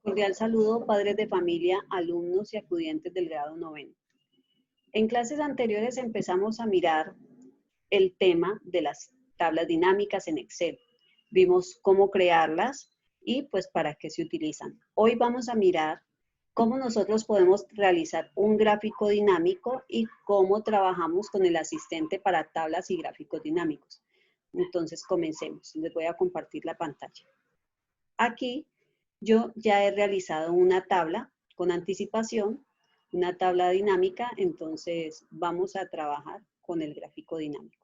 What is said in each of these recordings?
Cordial saludo, padres de familia, alumnos y acudientes del grado noveno. En clases anteriores empezamos a mirar el tema de las tablas dinámicas en Excel. Vimos cómo crearlas y pues para qué se utilizan. Hoy vamos a mirar cómo nosotros podemos realizar un gráfico dinámico y cómo trabajamos con el asistente para tablas y gráficos dinámicos. Entonces comencemos. Les voy a compartir la pantalla. Aquí yo ya he realizado una tabla con anticipación, una tabla dinámica, entonces vamos a trabajar con el gráfico dinámico.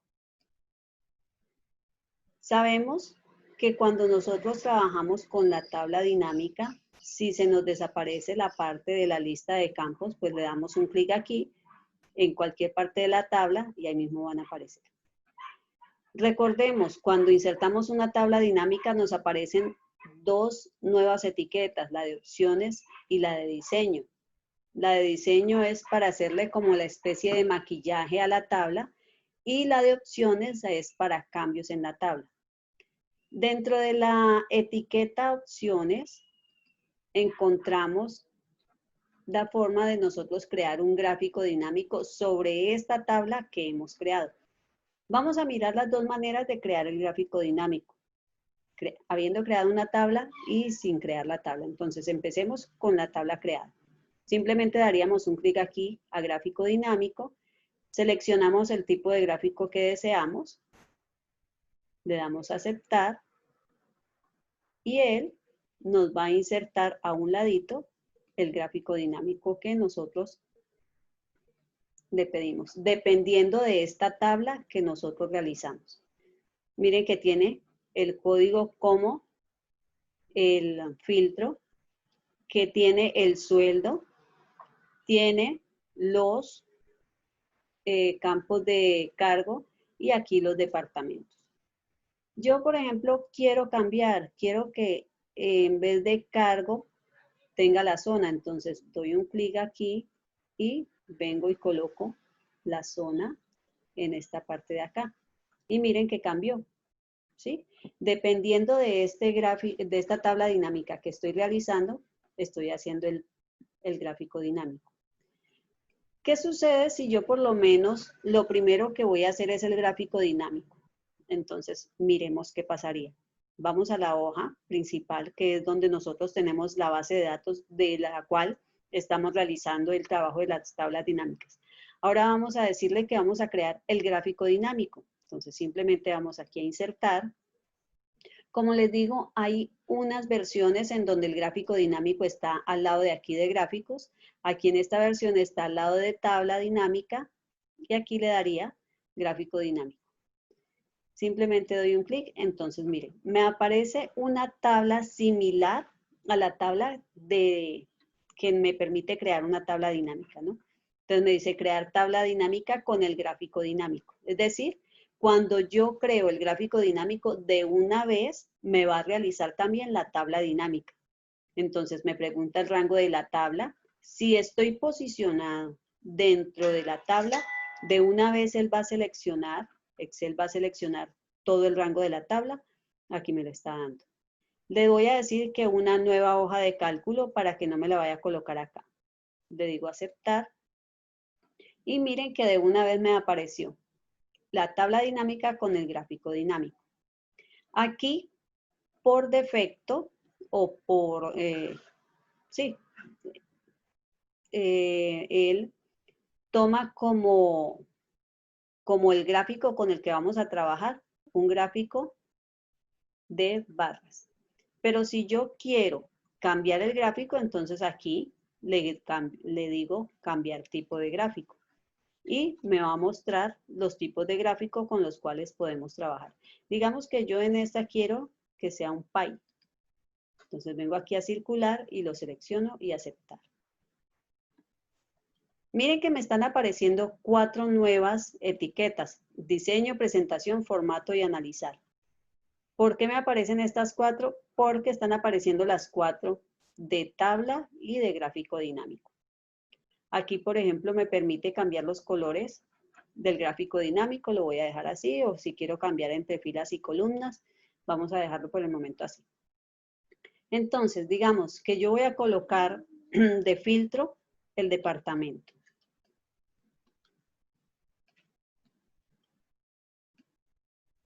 Sabemos que cuando nosotros trabajamos con la tabla dinámica, si se nos desaparece la parte de la lista de campos, pues le damos un clic aquí en cualquier parte de la tabla y ahí mismo van a aparecer. Recordemos, cuando insertamos una tabla dinámica nos aparecen dos nuevas etiquetas, la de opciones y la de diseño. La de diseño es para hacerle como la especie de maquillaje a la tabla y la de opciones es para cambios en la tabla. Dentro de la etiqueta opciones encontramos la forma de nosotros crear un gráfico dinámico sobre esta tabla que hemos creado. Vamos a mirar las dos maneras de crear el gráfico dinámico, habiendo creado una tabla y sin crear la tabla. Entonces, empecemos con la tabla creada. Simplemente daríamos un clic aquí a gráfico dinámico, seleccionamos el tipo de gráfico que deseamos, le damos a aceptar y él nos va a insertar a un ladito el gráfico dinámico que nosotros le pedimos, dependiendo de esta tabla que nosotros realizamos. Miren que tiene el código como el filtro, que tiene el sueldo, tiene los campos de cargo y aquí los departamentos. Yo, por ejemplo, quiero cambiar, quiero que en vez de cargo tenga la zona, entonces doy un clic aquí y vengo y coloco la zona en esta parte de acá. Y miren que cambió, ¿sí? Dependiendo de esta tabla dinámica que estoy realizando, estoy haciendo el gráfico dinámico. ¿Qué sucede si yo por lo menos lo primero que voy a hacer es el gráfico dinámico? Entonces, miremos qué pasaría. Vamos a la hoja principal, que es donde nosotros tenemos la base de datos de la cual estamos realizando el trabajo de las tablas dinámicas. Ahora vamos a decirle que vamos a crear el gráfico dinámico. Entonces, simplemente vamos aquí a insertar. Como les digo, hay unas versiones en donde el gráfico dinámico está al lado de aquí de gráficos. Aquí en esta versión está al lado de tabla dinámica y aquí le daría gráfico dinámico. Simplemente doy un clic, entonces miren, me aparece una tabla similar a la tabla que me permite crear una tabla dinámica, ¿no? Entonces me dice crear tabla dinámica con el gráfico dinámico. Es decir, cuando yo creo el gráfico dinámico, de una vez me va a realizar también la tabla dinámica. Entonces me pregunta el rango de la tabla. Si estoy posicionado dentro de la tabla, de una vez él va a seleccionar, Excel va a seleccionar todo el rango de la tabla. Aquí me lo está dando. Le voy a decir que una nueva hoja de cálculo para que no me la vaya a colocar acá. Le digo aceptar. Y miren que de una vez me apareció la tabla dinámica con el gráfico dinámico. Aquí, por defecto, o por, él toma como el gráfico con el que vamos a trabajar, un gráfico de barras. Pero si yo quiero cambiar el gráfico, entonces aquí le digo cambiar tipo de gráfico. Y me va a mostrar los tipos de gráfico con los cuales podemos trabajar. Digamos que yo en esta quiero que sea un pie. Entonces vengo aquí a circular y lo selecciono y aceptar. Miren que me están apareciendo 4 nuevas etiquetas: diseño, presentación, formato y analizar. ¿Por qué me aparecen estas 4? Porque están apareciendo las 4 de tabla y de gráfico dinámico. Aquí, por ejemplo, me permite cambiar los colores del gráfico dinámico, lo voy a dejar así, o si quiero cambiar entre filas y columnas, vamos a dejarlo por el momento así. Entonces, digamos que yo voy a colocar de filtro el departamento.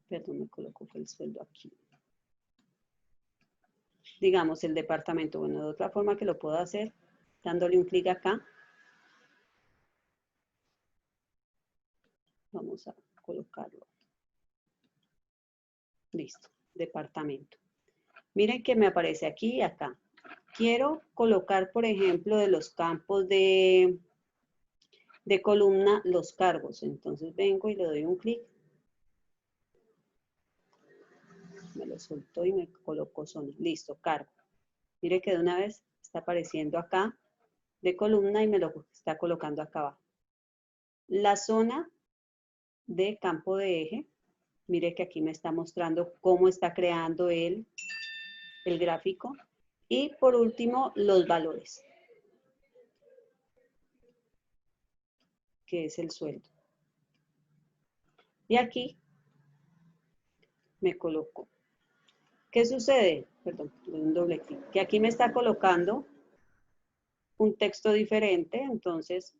Perdón, me coloco el sueldo aquí. Digamos el departamento. Bueno, de otra forma que lo puedo hacer, dándole un clic acá. Vamos a colocarlo. Listo, departamento. Miren que me aparece aquí y acá. Quiero colocar, por ejemplo, de los campos de columna, los cargos. Entonces vengo y le doy un clic. Me lo soltó y me colocó zona. Listo, cargo. Mire que de una vez está apareciendo acá de columna y me lo está colocando acá abajo. La zona de campo de eje. Mire que aquí me está mostrando cómo está creando el gráfico. Y por último, los valores, que es el sueldo. Y aquí me coloco. ¿Qué sucede? Perdón, un doble clic. Que aquí me está colocando un texto diferente, entonces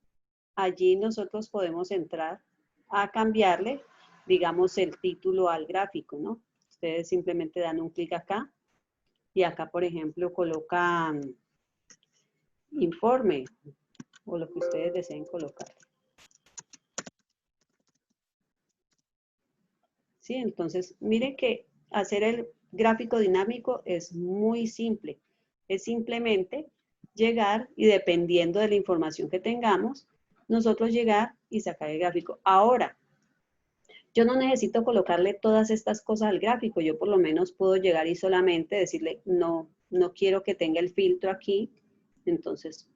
allí nosotros podemos entrar a cambiarle, digamos, el título al gráfico, ¿no? Ustedes simplemente dan un clic acá y acá, por ejemplo, colocan informe o lo que ustedes deseen colocar. ¿Sí? Entonces, miren que hacer el gráfico dinámico es muy simple. Es simplemente llegar y dependiendo de la información que tengamos, nosotros llegar y sacar el gráfico. Ahora, yo no necesito colocarle todas estas cosas al gráfico. Yo por lo menos puedo llegar y solamente decirle, no, no quiero que tenga el filtro aquí. Entonces,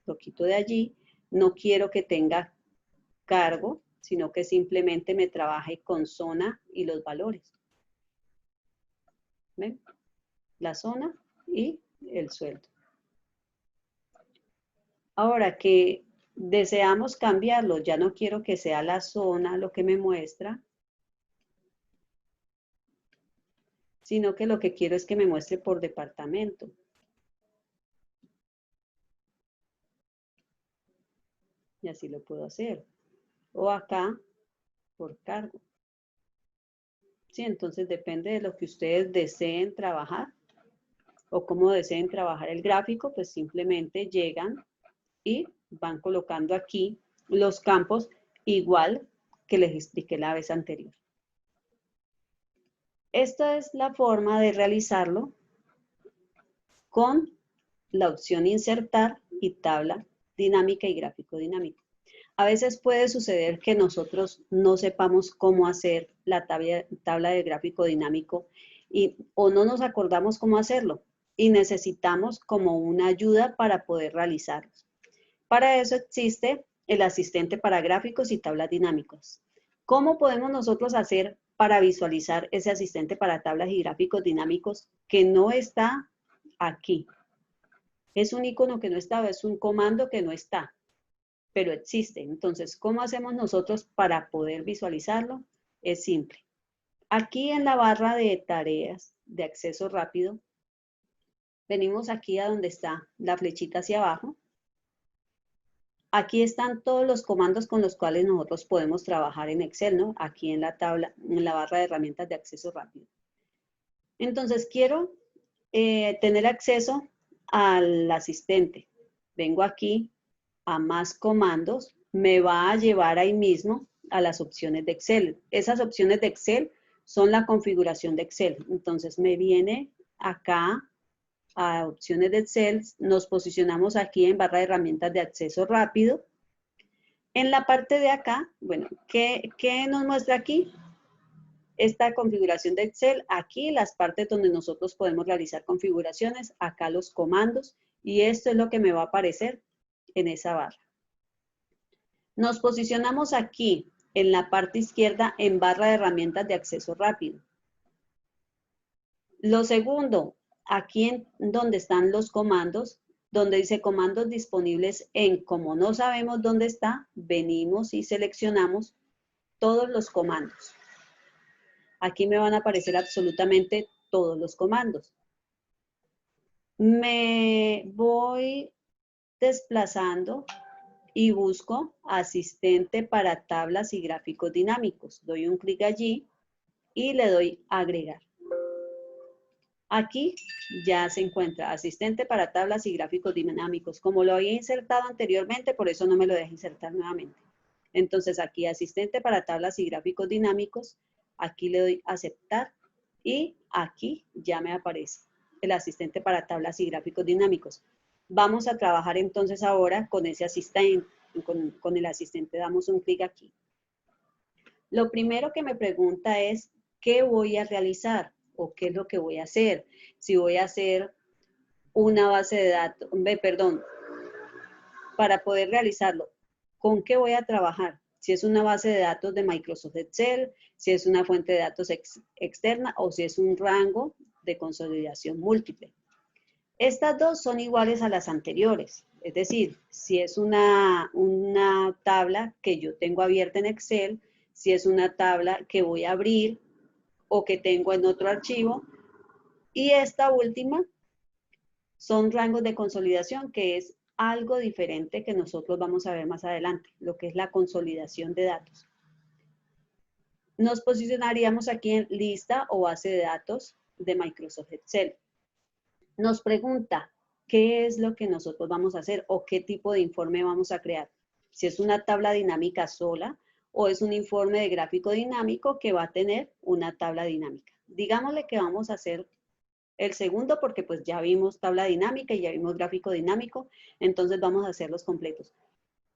lo quito de allí. No quiero que tenga cargo, sino que simplemente me trabaje con zona y los valores. ¿Ven? La zona y el sueldo. Ahora que deseamos cambiarlo, ya no quiero que sea la zona lo que me muestra, sino que lo que quiero es que me muestre por departamento. Y así lo puedo hacer. O acá, por cargo. Sí, entonces depende de lo que ustedes deseen trabajar o cómo deseen trabajar el gráfico, pues simplemente llegan y van colocando aquí los campos igual que les expliqué la vez anterior. Esta es la forma de realizarlo con la opción insertar y tabla dinámica y gráfico dinámico. A veces puede suceder que nosotros no sepamos cómo hacer la tabla de gráfico dinámico o no nos acordamos cómo hacerlo y necesitamos como una ayuda para poder realizarlo. Para eso existe el asistente para gráficos y tablas dinámicas. ¿Cómo podemos nosotros hacer para visualizar ese asistente para tablas y gráficos dinámicos que no está aquí? Es un icono que no está, es un comando que no está, pero existe. Entonces, ¿cómo hacemos nosotros para poder visualizarlo? Es simple. Aquí en la barra de tareas de acceso rápido, venimos aquí a donde está la flechita hacia abajo. Aquí están todos los comandos con los cuales nosotros podemos trabajar en Excel, ¿no? Aquí en la tabla, en la barra de herramientas de acceso rápido. Entonces, quiero tener acceso al asistente. Vengo aquí a más comandos, me va a llevar ahí mismo a las opciones de Excel. Esas opciones de Excel son la configuración de Excel. Entonces, me viene acá a opciones de Excel, nos posicionamos aquí en barra de herramientas de acceso rápido. En la parte de acá, bueno, ¿qué nos muestra aquí? Esta configuración de Excel, aquí las partes donde nosotros podemos realizar configuraciones, acá los comandos, y esto es lo que me va a aparecer en esa barra. Nos posicionamos aquí, en la parte izquierda, en barra de herramientas de acceso rápido. Lo segundo, aquí en donde están los comandos, donde dice comandos disponibles en, como no sabemos dónde está, venimos y seleccionamos todos los comandos. Aquí me van a aparecer absolutamente todos los comandos. Me voy desplazando y busco asistente para tablas y gráficos dinámicos. Doy un clic allí y le doy agregar. Aquí ya se encuentra asistente para tablas y gráficos dinámicos. Como lo había insertado anteriormente, por eso no me lo deja insertar nuevamente. Entonces aquí asistente para tablas y gráficos dinámicos, aquí le doy aceptar y aquí ya me aparece el asistente para tablas y gráficos dinámicos. Vamos a trabajar entonces ahora con ese asistente, con el asistente. Damos un clic aquí. Lo primero que me pregunta es, ¿qué voy a realizar? ¿O qué es lo que voy a hacer? Si voy a hacer una base de datos, perdón, para poder realizarlo, ¿con qué voy a trabajar? Si es una base de datos de Microsoft Excel, si es una fuente de datos externa o si es un rango de consolidación múltiple. Estas dos son iguales a las anteriores. Es decir, si es una tabla que yo tengo abierta en Excel, si es una tabla que voy a abrir o que tengo en otro archivo. Y esta última son rangos de consolidación, que es algo diferente que nosotros vamos a ver más adelante, lo que es la consolidación de datos. Nos posicionaríamos aquí en lista o base de datos de Microsoft Excel. Nos pregunta, ¿qué es lo que nosotros vamos a hacer o qué tipo de informe vamos a crear? Si es una tabla dinámica sola o es un informe de gráfico dinámico que va a tener una tabla dinámica. Digámosle que vamos a hacer el segundo porque pues ya vimos tabla dinámica y ya vimos gráfico dinámico, entonces vamos a hacer los completos.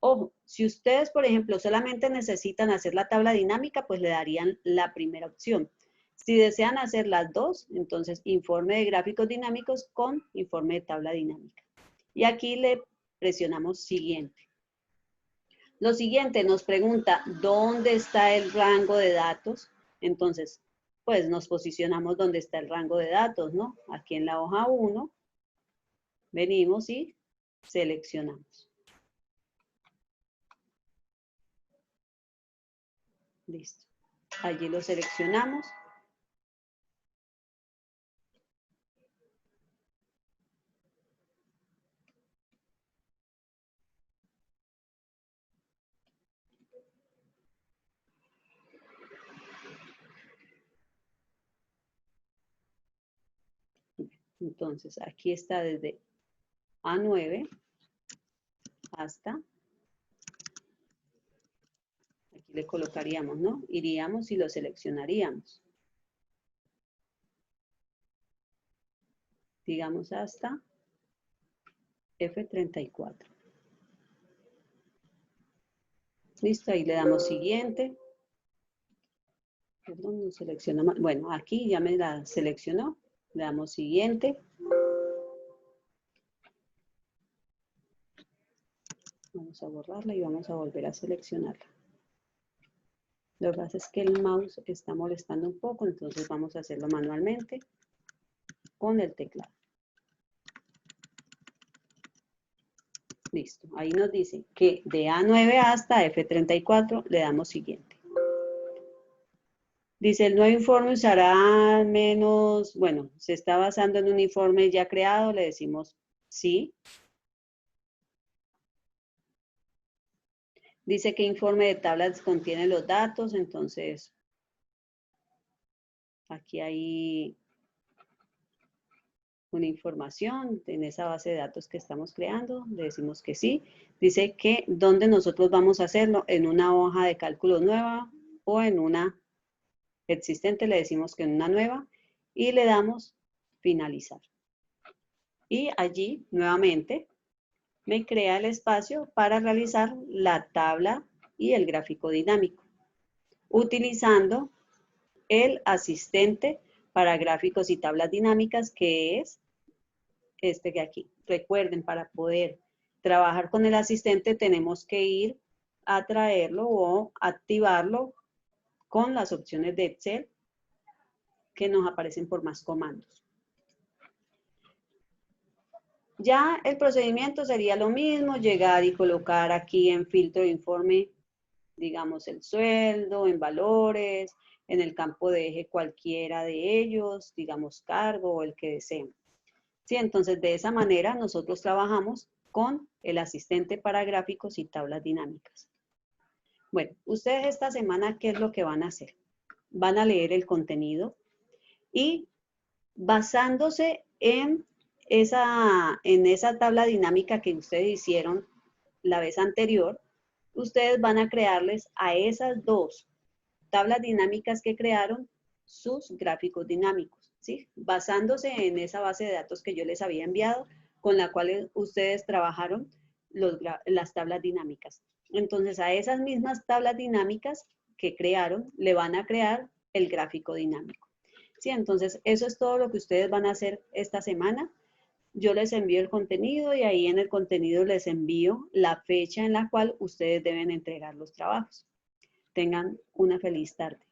Ojo, si ustedes, por ejemplo, solamente necesitan hacer la tabla dinámica, pues le darían la primera opción. Si desean hacer las dos, entonces informe de gráficos dinámicos con informe de tabla dinámica. Y aquí le presionamos siguiente. Lo siguiente nos pregunta, ¿dónde está el rango de datos? Entonces, pues nos posicionamos donde está el rango de datos, ¿no? Aquí en la hoja 1, venimos y seleccionamos. Listo. Allí lo seleccionamos. Entonces, aquí está desde A9 hasta, aquí le colocaríamos, ¿no? Iríamos y lo seleccionaríamos. Digamos hasta F34. Listo, ahí le damos siguiente. Perdón, no selecciona más. Bueno, aquí ya me la seleccionó. Le damos siguiente. Vamos a borrarla y vamos a volver a seleccionarla. Lo que pasa es que el mouse está molestando un poco, entonces vamos a hacerlo manualmente con el teclado. Listo, ahí nos dice que de A9 hasta F34 le damos siguiente. Dice, el nuevo informe usará al menos, bueno, se está basando en un informe ya creado, le decimos sí. Dice que informe de tablas contiene los datos, entonces aquí hay una información en esa base de datos que estamos creando, le decimos que sí. Dice que dónde nosotros vamos a hacerlo, en una hoja de cálculo nueva o en una existente, le decimos que en una nueva y le damos finalizar. Y allí nuevamente me crea el espacio para realizar la tabla y el gráfico dinámico, utilizando el asistente para gráficos y tablas dinámicas, que es este que aquí. Recuerden, para poder trabajar con el asistente tenemos que ir a traerlo o activarlo con las opciones de Excel que nos aparecen por más comandos. Ya el procedimiento sería lo mismo, llegar y colocar aquí en filtro de informe, digamos, el sueldo, en valores, en el campo de eje cualquiera de ellos, digamos cargo o el que deseen. Sí, entonces de esa manera nosotros trabajamos con el asistente para gráficos y tablas dinámicas. Bueno, ustedes esta semana, ¿qué es lo que van a hacer? Van a leer el contenido y basándose en esa tabla dinámica que ustedes hicieron la vez anterior, ustedes van a crearles a esas dos tablas dinámicas que crearon sus gráficos dinámicos, ¿sí? Basándose en esa base de datos que yo les había enviado, con la cual ustedes trabajaron las tablas dinámicas. Entonces, a esas mismas tablas dinámicas que crearon, le van a crear el gráfico dinámico. ¿Sí? Entonces, eso es todo lo que ustedes van a hacer esta semana. Yo les envío el contenido y ahí en el contenido les envío la fecha en la cual ustedes deben entregar los trabajos. Tengan una feliz tarde.